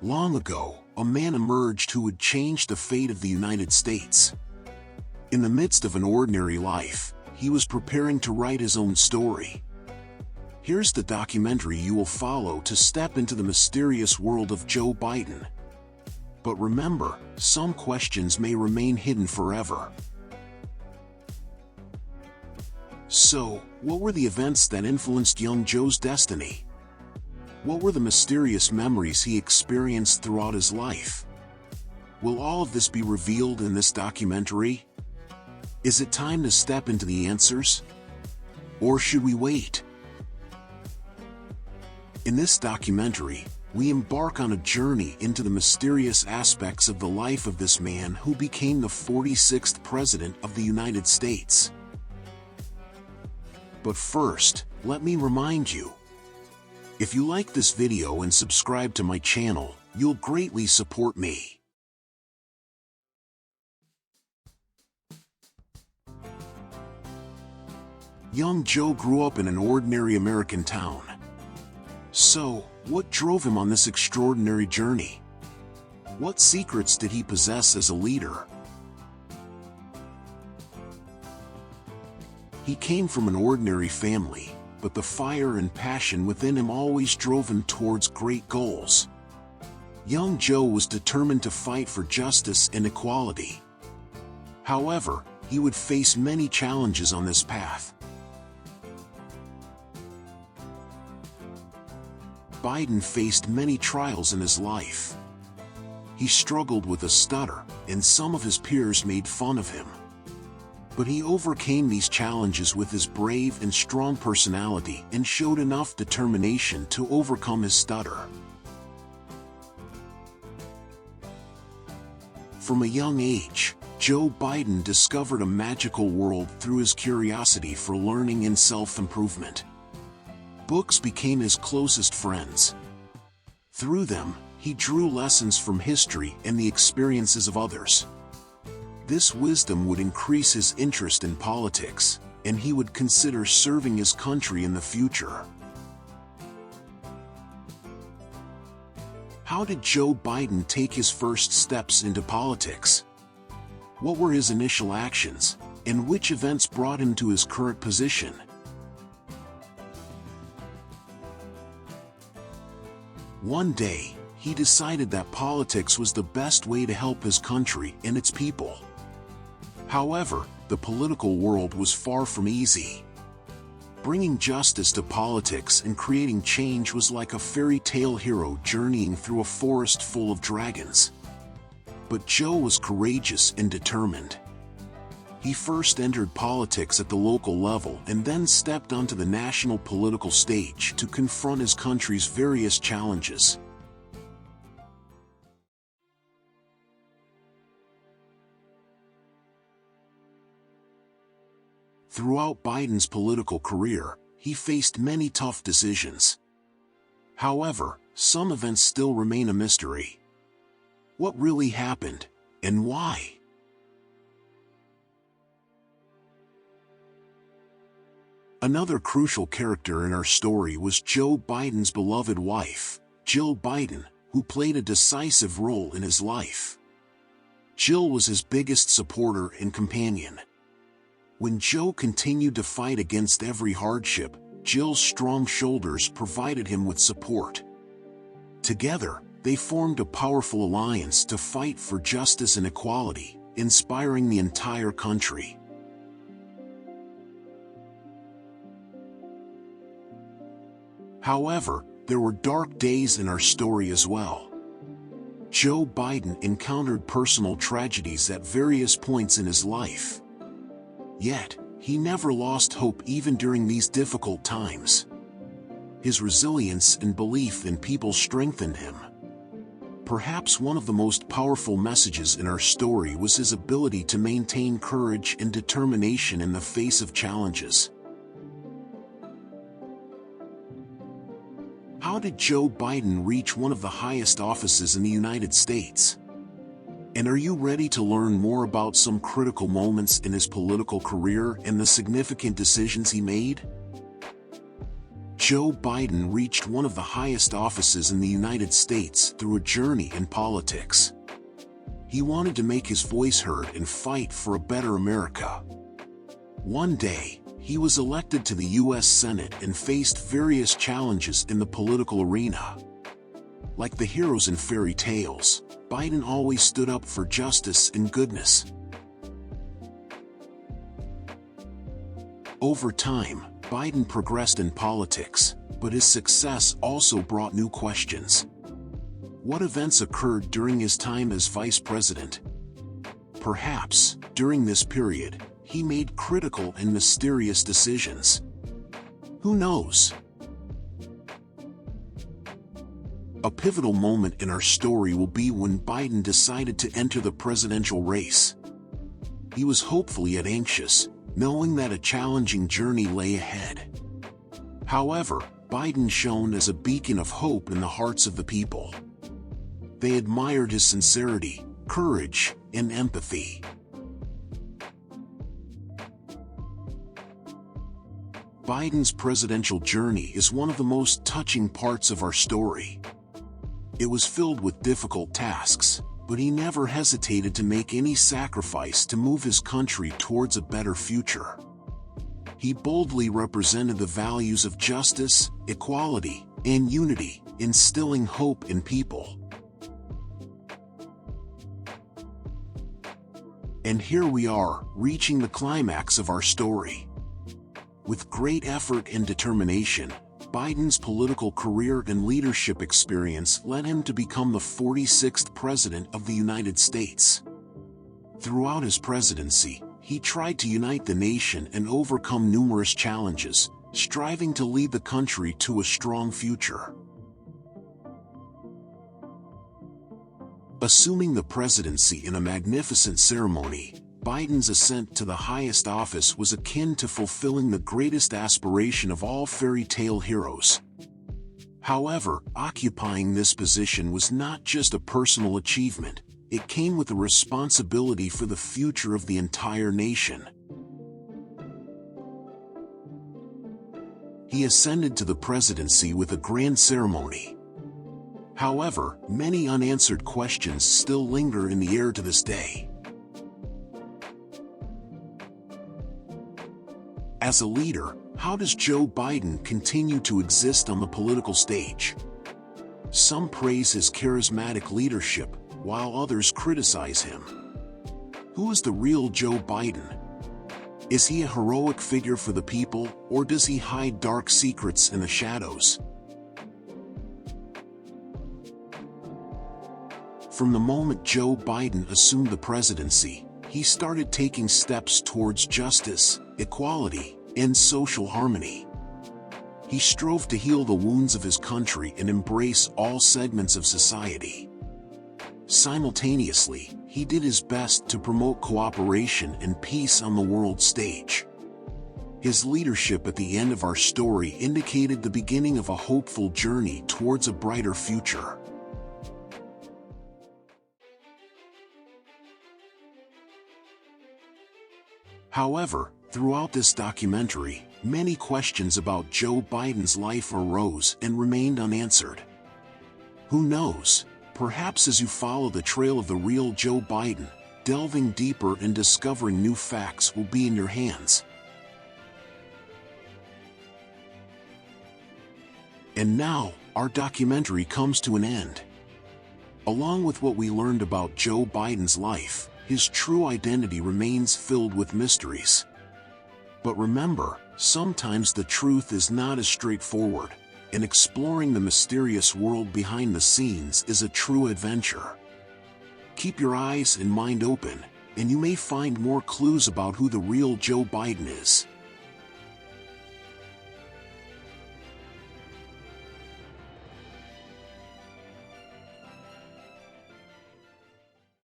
Long ago, a man emerged who would change the fate of the United States. In the midst of an ordinary life, he was preparing to write his own story. Here's the documentary you will follow to step into the mysterious world of Joe Biden. But remember, some questions may remain hidden forever. So, what were the events that influenced young Joe's destiny? What were the mysterious memories he experienced throughout his life? Will all of this be revealed in this documentary? Is it time to step into the answers? Or should we wait? In this documentary, we embark on a journey into the mysterious aspects of the life of this man who became the 46th President of the United States. But first, let me remind you, if you like this video and subscribe to my channel, you'll greatly support me. Young Joe grew up in an ordinary American town. So, what drove him on this extraordinary journey? What secrets did he possess as a leader? He came from an ordinary family, but the fire and passion within him always drove him towards great goals. Young Joe was determined to fight for justice and equality. However, he would face many challenges on this path. Biden faced many trials in his life. He struggled with a stutter, and some of his peers made fun of him. But he overcame these challenges with his brave and strong personality and showed enough determination to overcome his stutter. From a young age, Joe Biden discovered a magical world through his curiosity for learning and self-improvement. Books became his closest friends. Through them, he drew lessons from history and the experiences of others. This wisdom would increase his interest in politics, and he would consider serving his country in the future. How did Joe Biden take his first steps into politics? What were his initial actions, and which events brought him to his current position? One day, he decided that politics was the best way to help his country and its people. However, the political world was far from easy. Bringing justice to politics and creating change was like a fairy tale hero journeying through a forest full of dragons. But Joe was courageous and determined. He first entered politics at the local level and then stepped onto the national political stage to confront his country's various challenges. Throughout Biden's political career, he faced many tough decisions. However, some events still remain a mystery. What really happened, and why? Another crucial character in our story was Joe Biden's beloved wife, Jill Biden, who played a decisive role in his life. Jill was his biggest supporter and companion. When Joe continued to fight against every hardship, Jill's strong shoulders provided him with support. Together, they formed a powerful alliance to fight for justice and equality, inspiring the entire country. However, there were dark days in our story as well. Joe Biden encountered personal tragedies at various points in his life. Yet, he never lost hope even during these difficult times. His resilience and belief in people strengthened him. Perhaps one of the most powerful messages in our story was his ability to maintain courage and determination in the face of challenges. How did Joe Biden reach one of the highest offices in the United States? And are you ready to learn more about some critical moments in his political career and the significant decisions he made? Joe Biden reached one of the highest offices in the United States through a journey in politics. He wanted to make his voice heard and fight for a better America. One day, he was elected to the U.S. Senate and faced various challenges in the political arena. Like the heroes in fairy tales, Biden always stood up for justice and goodness. Over time, Biden progressed in politics, but his success also brought new questions. What events occurred during his time as vice president? Perhaps, during this period, he made critical and mysterious decisions. Who knows? A pivotal moment in our story will be when Biden decided to enter the presidential race. He was hopeful yet anxious, knowing that a challenging journey lay ahead. However, Biden shone as a beacon of hope in the hearts of the people. They admired his sincerity, courage, and empathy. Biden's presidential journey is one of the most touching parts of our story. It was filled with difficult tasks, but he never hesitated to make any sacrifice to move his country towards a better future. He boldly represented the values of justice, equality, and unity, instilling hope in people. And here we are, reaching the climax of our story. With great effort and determination, Biden's political career and leadership experience led him to become the 46th President of the United States. Throughout his presidency, he tried to unite the nation and overcome numerous challenges, striving to lead the country to a strong future. Assuming the presidency in a magnificent ceremony, Biden's ascent to the highest office was akin to fulfilling the greatest aspiration of all fairy tale heroes. However, occupying this position was not just a personal achievement, it came with a responsibility for the future of the entire nation. He ascended to the presidency with a grand ceremony. However, many unanswered questions still linger in the air to this day. As a leader, how does Joe Biden continue to exist on the political stage? Some praise his charismatic leadership, while others criticize him. Who is the real Joe Biden? Is he a heroic figure for the people, or does he hide dark secrets in the shadows? From the moment Joe Biden assumed the presidency, he started taking steps towards justice, equality, and social harmony. He strove to heal the wounds of his country and embrace all segments of society. Simultaneously, he did his best to promote cooperation and peace on the world stage. His leadership at the end of our story indicated the beginning of a hopeful journey towards a brighter future. However, throughout this documentary, many questions about Joe Biden's life arose and remained unanswered. Who knows? Perhaps as you follow the trail of the real Joe Biden, delving deeper and discovering new facts will be in your hands. And now, our documentary comes to an end. Along with what we learned about Joe Biden's life, his true identity remains filled with mysteries. But remember, sometimes the truth is not as straightforward, and exploring the mysterious world behind the scenes is a true adventure. Keep your eyes and mind open, and you may find more clues about who the real Joe Biden is.